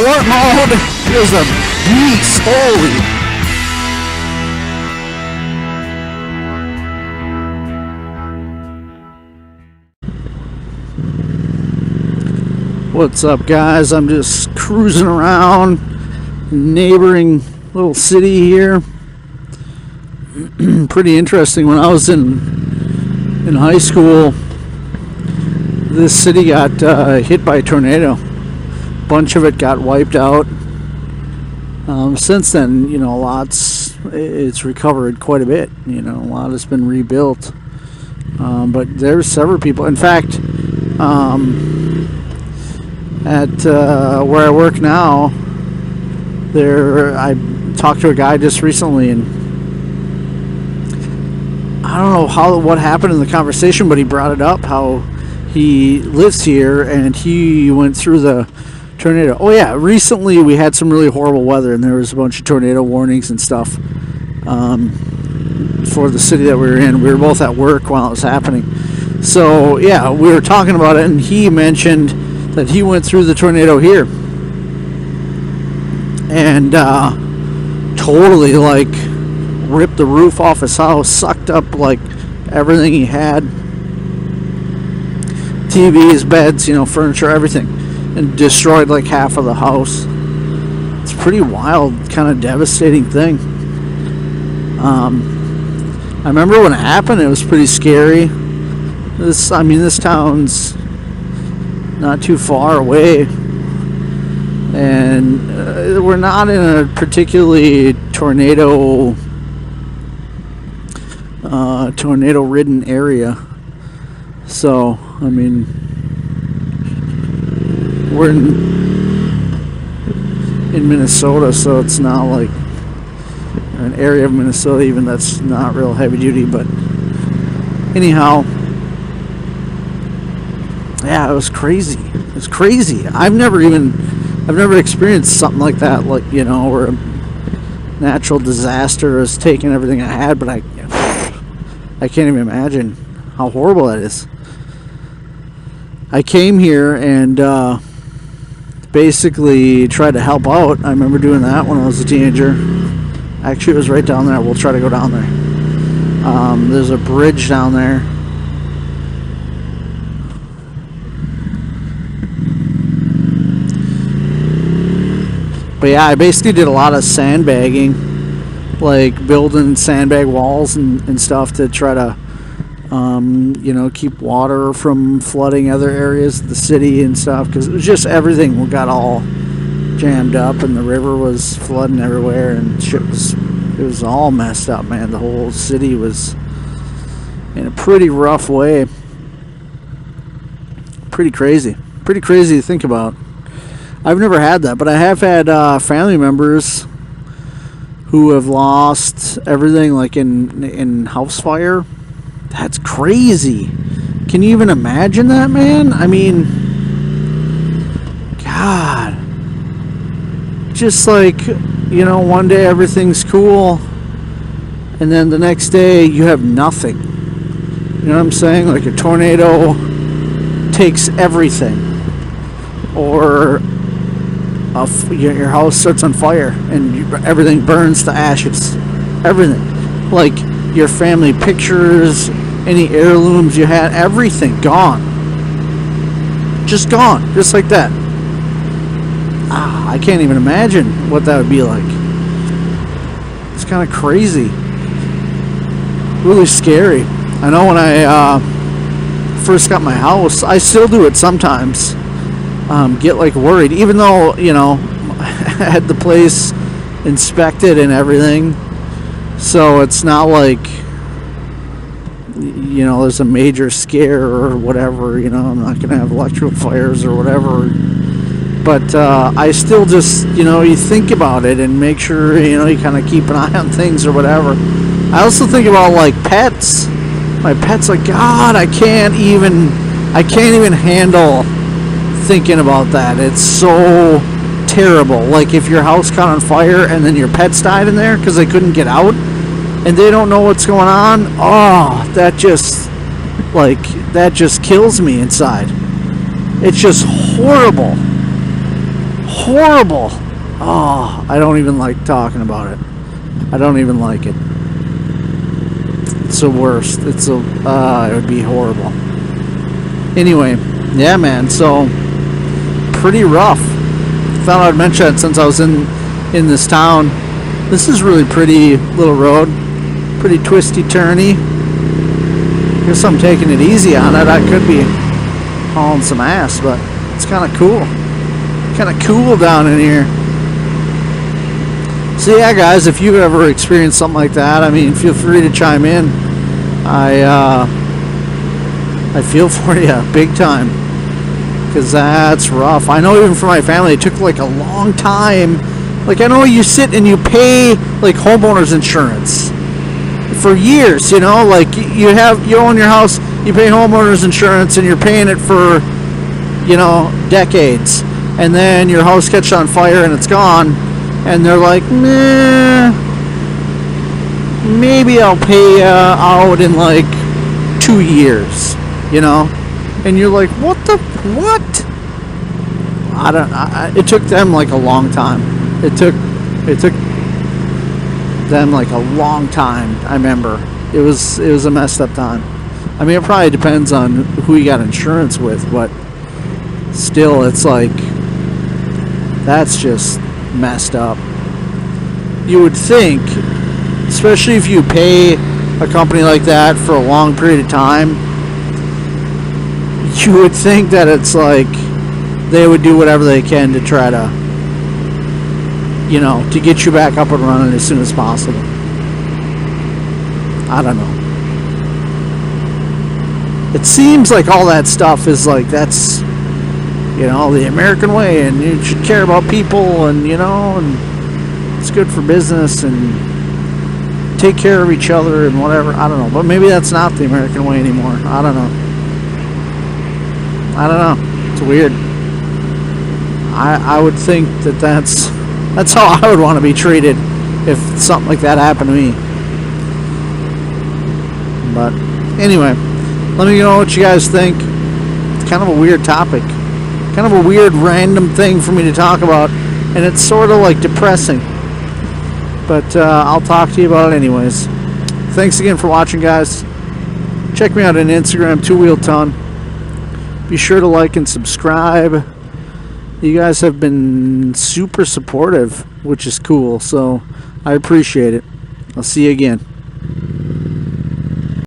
sport mode is a beast. Holy. What's up, guys? I'm just cruising around neighboring little city here. Pretty interesting. When I was in high school, this city got hit by a tornado. A bunch of it got wiped out. Since then, you know, it's recovered quite a bit. You know, a lot has been rebuilt. But there's several people. In fact, at where I work now, I talked to a guy just recently, and I don't know what happened in the conversation, but he brought it up how he lives here and he went through the tornado. Oh yeah, recently we had some really horrible weather and there was a bunch of tornado warnings and stuff for the city that we were in. We were both at work while it was happening. So yeah, we were talking about it and he mentioned that he went through the tornado here and totally like ripped the roof off his house, sucked up like everything he had, TVs, beds, you know, furniture, everything, and destroyed like half of the house. It's a pretty wild, kind of devastating thing. I remember when it happened, it was pretty scary. This town's not too far away, and we're not in a particularly tornado-ridden area. So, I mean, we're in Minnesota, so it's not like an area of Minnesota even that's not real heavy duty. But anyhow, yeah, it was crazy. It was crazy. I've never experienced something like that, like, you know, where a natural disaster has taken everything I had, but I can't even imagine how horrible that is. I came here and basically tried to help out. I remember doing that when I was a teenager. Actually, it was right down there. We'll try to go down there. There's a bridge down there. But yeah, I basically did a lot of sandbagging, like building sandbag walls and stuff to try to, you know, keep water from flooding other areas of the city and stuff, because it was just everything got all jammed up and the river was flooding everywhere and it was all messed up, man. The whole city was in a pretty rough way. Pretty crazy to think about. I've never had that, but I have had family members who have lost everything, like in house fire. That's crazy. Can you even imagine that, man? I mean, God. Just like, you know, one day everything's cool, and then the next day you have nothing. You know what I'm saying? Like a tornado takes everything. Or your house starts on fire and everything burns to ashes. Everything. Like your family pictures, any heirlooms you had, everything gone. Just gone. Just like that. I can't even imagine what that would be like. It's kind of crazy. Really scary. I know when I first got my house, I still do it sometimes. Get like worried, even though, you know, I had the place inspected and everything, so it's not like, you know, there's a major scare or whatever. You know, I'm not gonna have electrical fires or whatever, but I still just, you know, you think about it and make sure, you know, you kind of keep an eye on things or whatever. I also think about like pets. My pets, like, God, I can't even handle thinking about that. It's so terrible. Like if your house caught on fire and then your pets died in there because they couldn't get out and they don't know what's going on. Oh, that just kills me inside. It's just horrible. Horrible. Oh, I don't even like talking about it. I don't even like it. It's the worst. It would be horrible. Anyway, yeah, man. So pretty rough. Thought I'd mention it since I was in this town. This is really pretty little road. Pretty twisty, turny. Guess I'm taking it easy on it. I could be hauling some ass, but it's kind of cool. Kind of cool down in here. So yeah, guys, if you've ever experienced something like that, I mean, feel free to chime in. I feel for you big time, because that's rough. I know even for my family, it took like a long time. Like, I know you sit and you pay like homeowners insurance for years, you know, like you own your house, you pay homeowners insurance, and you're paying it for, you know, decades, and then your house catches on fire and it's gone, and they're like, nah, maybe I'll pay out in like 2 years, you know, and you're like, what? It took them like a long time. It took them like a long time. I remember it was a messed up time. I mean, it probably depends on who you got insurance with, but still, it's like, that's just messed up. You would think, especially if you pay a company like that for a long period of time, you would think that it's like they would do whatever they can to try to, you know, to get you back up and running as soon as possible. I don't know. It seems like all that stuff is like, that's, you know, the American way, and you should care about people, and, you know, and it's good for business, and take care of each other and whatever. I don't know. But maybe that's not the American way anymore. I don't know. It's weird. I would think that that's how I would want to be treated if something like that happened to me. But anyway, let me know what you guys think. It's kind of a weird topic. Kind of a weird random thing for me to talk about. And it's sort of like depressing. But I'll talk to you about it anyways. Thanks again for watching, guys. Check me out on Instagram, 2WheelTon. Be sure to like and subscribe. You guys have been super supportive, which is cool, so I appreciate it. I'll see you again.